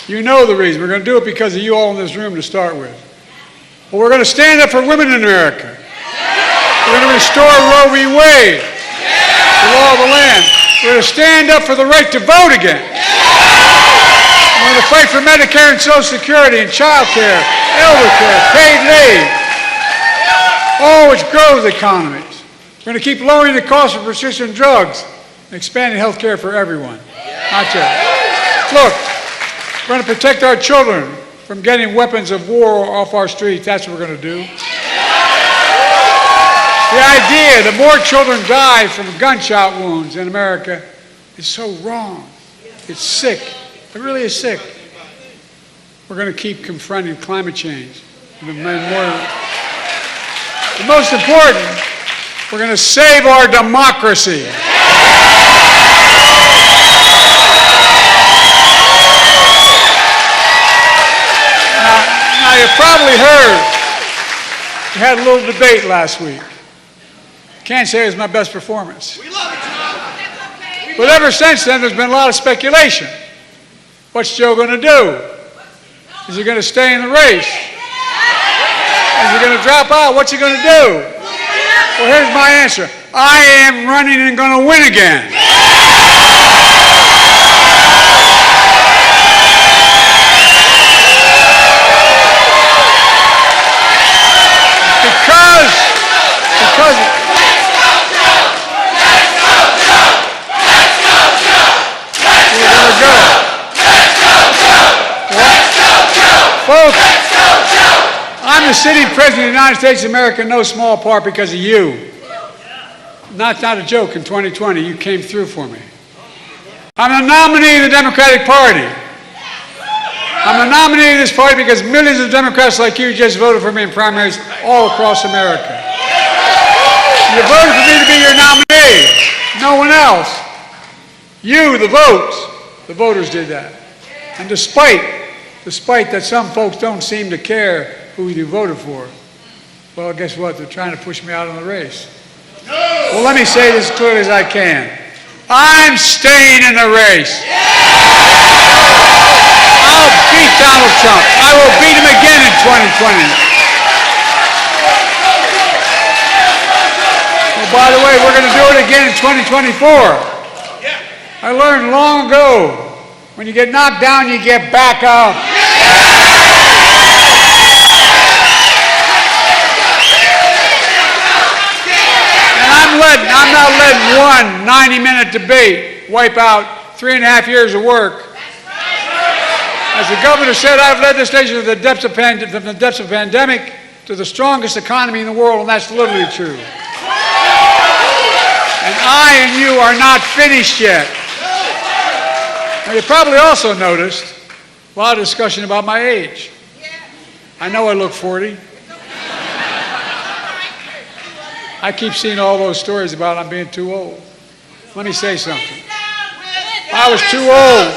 You know the reason. We're going to do it because of you all in this room to start with. But we're going to stand up for women in America. We're going to restore Roe v. Wade, the law of the land. We're going to stand up for the right to vote again. We're going to fight for Medicare and Social Security and child care, elder care, paid leave, all which grows economies. We're going to keep lowering the cost of prescription drugs and expanding health care for everyone. Not just. Look, we're going to protect our children from getting weapons of war off our streets. That's what we're going to do. The idea that more children die from gunshot wounds in America is so wrong. It's sick. It really is sick. We're going to keep confronting climate change. The most important, we're going to save our democracy. Now, you probably heard, we had a little debate last week. Can't say it was my best performance. But ever since then, there's been a lot of speculation. What's Joe going to do? Is he going to stay in the race? Is he going to drop out? What's he going to do? Well, here's my answer. I am running and going to win again. Because folks, I'm the sitting president of the United States of America in no small part because of you. Not a joke. In 2020, you came through for me. I'm the nominee of the Democratic Party. I'm the nominee of this party because millions of Democrats like you just voted for me in primaries all across America. You voted for me to be your nominee. No one else. You, the voters did that. And despite that some folks don't seem to care who you voted for, well, guess what? They're trying to push me out of the race. Well, let me say this as clearly as I can. I'm staying in the race. I'll beat Donald Trump. I will beat him again in 2020. Well, by the way, we're going to do it again in 2024. I learned long ago, when you get knocked down, you get back up. And I'm not letting one 90-minute debate wipe out 3.5 years of work. As the governor said, I've led this nation from the depths of pandemic to the strongest economy in the world, and that's literally true. And I and you are not finished yet. Now, you probably also noticed a lot of discussion about my age. I know I look 40. I keep seeing all those stories about I'm being too old. Let me say something. I was too old.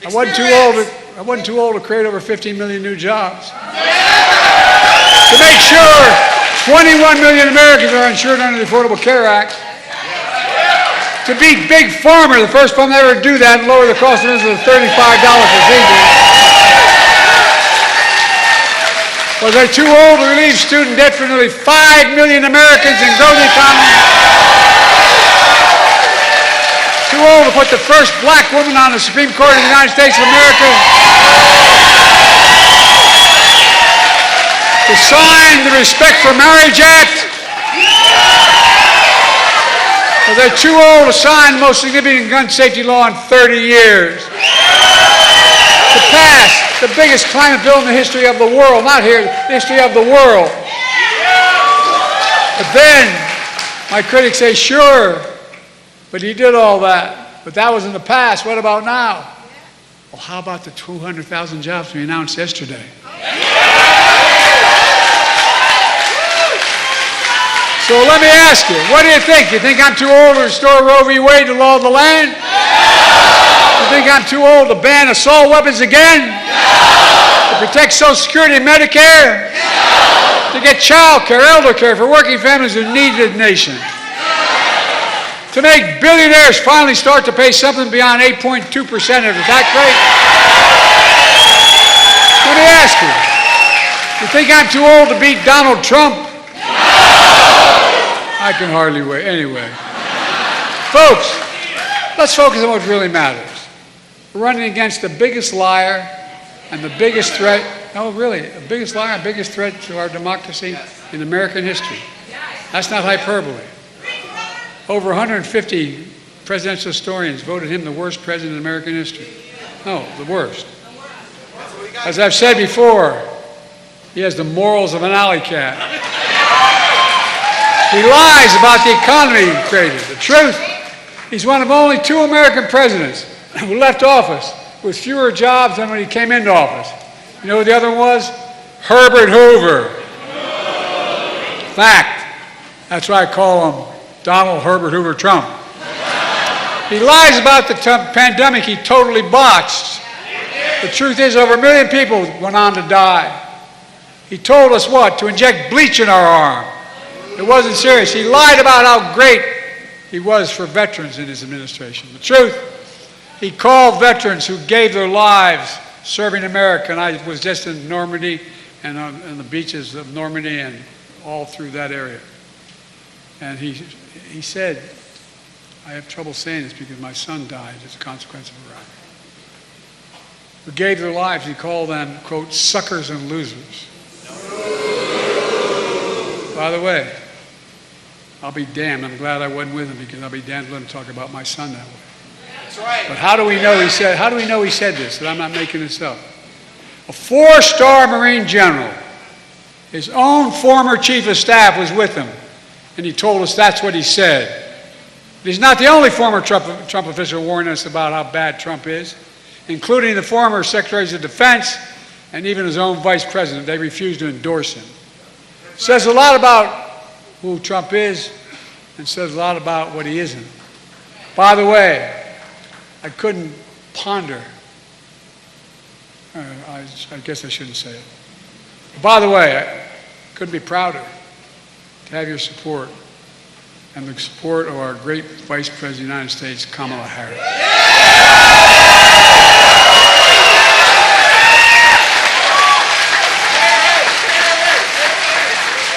I wasn't too old to create over 15 million new jobs. To make sure 21 million Americans are insured under the Affordable Care Act. To beat Big Pharma, the first one to ever do that, and lower the cost of insulin to $35 procedure. Was I too old to relieve student debt for nearly 5 million Americans and grow the economy? Too old to put the first black woman on the Supreme Court of the United States of America? To sign the Respect for Marriage Act? Was I too old to sign the most significant gun safety law in 30 years? To pass the biggest climate bill in the history of the world, not here, the history of the world. But then, my critics say, sure, but he did all that. But that was in the past. What about now? Well, how about the 200,000 jobs we announced yesterday? So let me ask you, what do you think? You think I'm too old to restore Roe v. Wade, the law of the land? You think I'm too old to ban assault weapons again? To protect Social Security and Medicare? To get child care, elder care for working families who need the nation? To make billionaires finally start to pay something beyond 8.2% of the tax rate? Let me ask you, you think I'm too old to beat Donald Trump? I can hardly wait. Anyway. Folks, let's focus on what really matters. We're running against the biggest liar and the biggest threat, no, really, the biggest liar and biggest threat to our democracy in American history. That's not hyperbole. Over 150 presidential historians voted him the worst president in American history. No, the worst. As I've said before, he has the morals of an alley cat. He lies about the economy he created. The truth, he's one of only 2 American presidents who left office with fewer jobs than when he came into office. You know who the other one was? Herbert Hoover. Fact. That's why I call him Donald Herbert Hoover Trump. He lies about the pandemic he totally botched. The truth is, over 1 million people went on to die. He told us what? To inject bleach in our arm. It wasn't serious. He lied about how great he was for veterans in his administration. The truth, he called veterans who gave their lives serving America, and I was just in Normandy and on the beaches of Normandy and all through that area. And he said, I have trouble saying this because my son died as a consequence of Iraq. Who gave their lives, he called them, quote, suckers and losers. By the way, I'll be damned. I'm glad I wasn't with him because I'll be damned to let him talk about my son that way. That's right. But how do we know he said this? That I'm not making this up. A 4-star Marine general, his own former chief of staff was with him, and he told us that's what he said. But he's not the only former Trump official warning us about how bad Trump is, including the former secretaries of defense and even his own vice president. They refused to endorse him. Says a lot about who Trump is and says a lot about what he isn't. By the way, I couldn't ponder, I guess I shouldn't say it. By the way, I couldn't be prouder to have your support and the support of our great Vice President of the United States, Kamala Harris.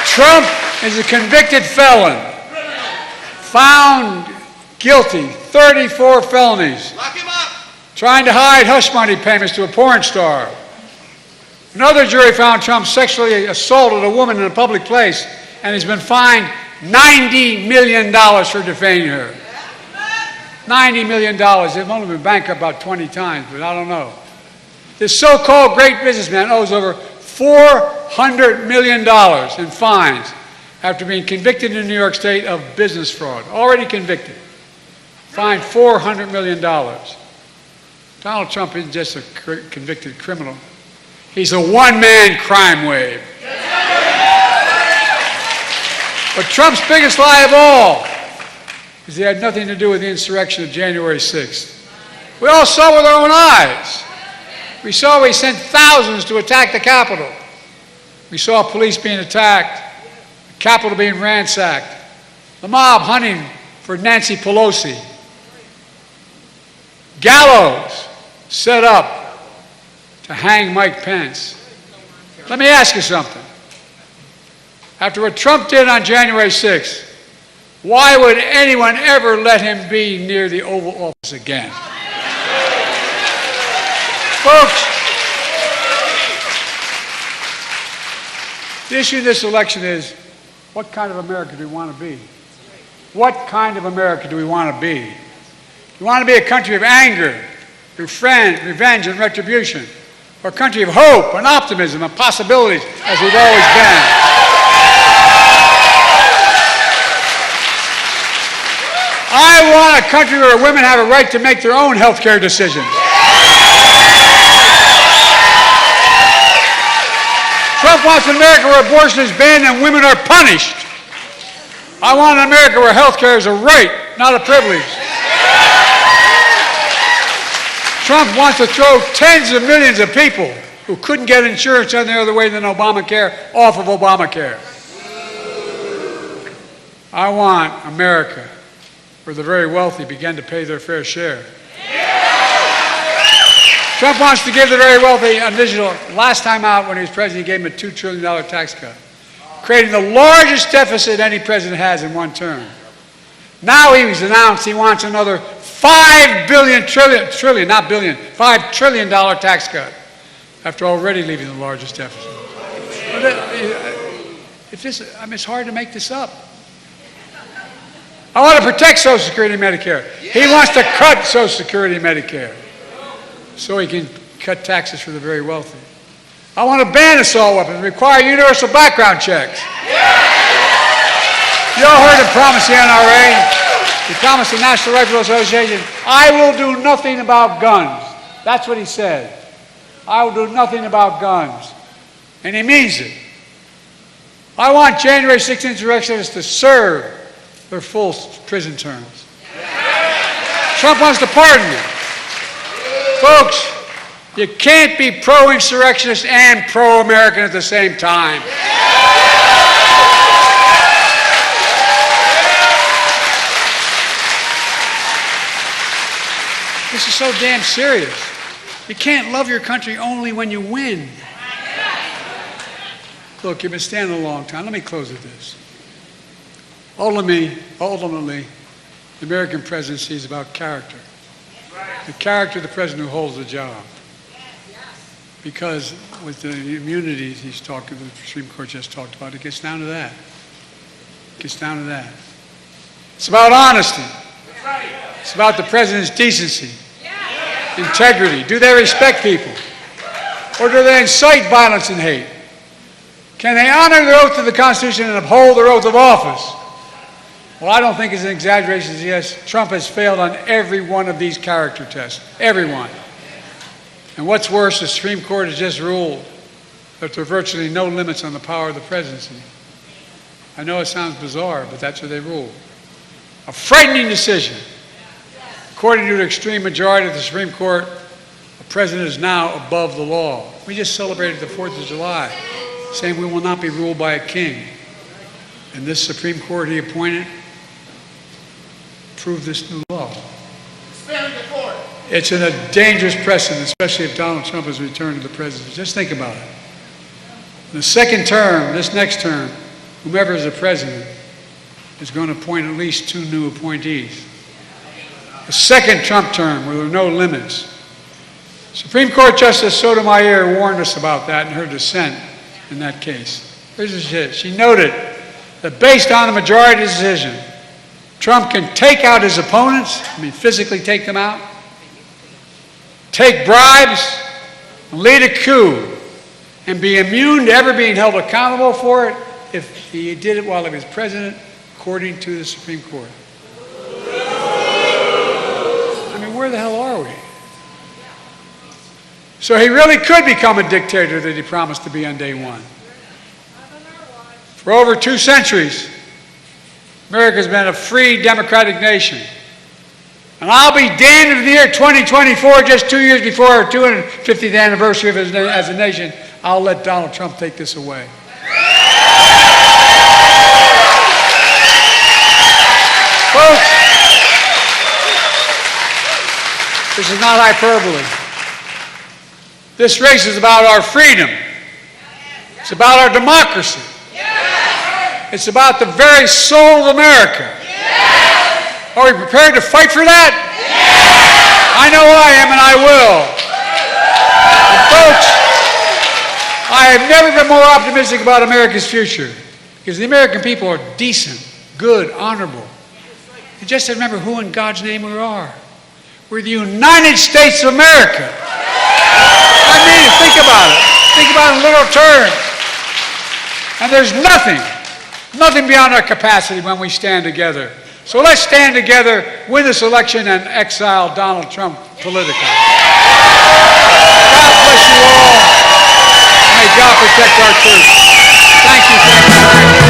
Trump is a convicted felon, found guilty, 34 felonies, Lock him up. trying to hide hush money payments to a porn star. Another jury found Trump sexually assaulted a woman in a public place, and he's been fined $90 million for defaming her. $90 million. They've only been bankrupt about 20 times, but I don't know. This so-called great businessman owes over $400 million in fines after being convicted in New York State of business fraud. Already convicted. Fined $400 million. Donald Trump isn't just a convicted criminal. He's a one-man crime wave. But Trump's biggest lie of all is he had nothing to do with the insurrection of January 6th. We all saw with our own eyes. We saw he sent thousands to attack the Capitol. We saw police being attacked, the Capitol being ransacked, the mob hunting for Nancy Pelosi. Gallows set up to hang Mike Pence. Let me ask you something. After what Trump did on January 6th, why would anyone ever let him be near the Oval Office again? Folks, the issue in this election is, what kind of America do we want to be? What kind of America do we want to be? We want to be a country of anger, revenge, and retribution, or a country of hope and optimism and possibilities, as we've always been. I want a country where women have a right to make their own health care decisions. Trump wants an America where abortion is banned and women are punished. I want an America where health care is a right, not a privilege. Trump wants to throw tens of millions of people who couldn't get insurance any other way than Obamacare off of Obamacare. I want America where the very wealthy begin to pay their fair share. Trump wants to give the very wealthy an additional, last time out when he was president, he gave him a $2 trillion tax cut, creating the largest deficit any president has in one term. Now he's announced he wants another $5 trillion tax cut, after already leaving the largest deficit. It's hard to make this up. I want to protect Social Security and Medicare. He wants to cut Social Security and Medicare so he can cut taxes for the very wealthy. I want to ban assault weapons, require universal background checks. You all heard him promise the NRA. He promised the National Rifle Association, I will do nothing about guns. That's what he said. I will do nothing about guns. And he means it. I want January 6th insurrectionists to serve their full prison terms. Trump wants to pardon them. Folks, you can't be pro-insurrectionist and pro-American at the same time. This is so damn serious. You can't love your country only when you win. Look, you've been standing a long time. Let me close with this. Ultimately, the American presidency is about character. The character of the president who holds the job. Because with the immunities the Supreme Court just talked about, it gets down to that. It gets down to that. It's about honesty. It's about the president's decency, integrity. Do they respect people? Or do they incite violence and hate? Can they honor the oath of the Constitution and uphold their oath of office? Well, I don't think it's an exaggeration to suggest Trump has failed on every one of these character tests. Every one. And what's worse, the Supreme Court has just ruled that there are virtually no limits on the power of the presidency. I know it sounds bizarre, but that's what they ruled. A frightening decision. According to the extreme majority of the Supreme Court, the president is now above the law. We just celebrated the 4th of July, saying we will not be ruled by a king. And this Supreme Court he appointed proved this new law. It's in a dangerous precedent, especially if Donald Trump has returned to the presidency. Just think about it. In the second term, this next term, whomever is the president is going to appoint at least 2 new appointees. The second Trump term, where there are no limits. Supreme Court Justice Sotomayor warned us about that in her dissent in that case. Here's what she said. She noted that based on a majority decision, Trump can take out his opponents, physically take them out, take bribes, lead a coup, and be immune to ever being held accountable for it if he did it while he was president, according to the Supreme Court. Where the hell are we? So he really could become a dictator that he promised to be on day one. For over 2 centuries, America's been a free, democratic nation. And I'll be damned if in the year 2024, just 2 years before our 250th anniversary of as a nation, I'll let Donald Trump take this away. Folks, this is not hyperbole. This race is about our freedom. It's about our democracy. It's about the very soul of America. Are we prepared to fight for that? I know I am, and I will. And folks, I have never been more optimistic about America's future, because the American people are decent, good, honorable. You just have to remember who in God's name we are. We're the United States of America. I mean, think about it. Think about it in literal terms. And there's nothing beyond our capacity when we stand together. So let's stand together, win this election, and exile Donald Trump politically. God bless you all. May God protect our troops. Thank you.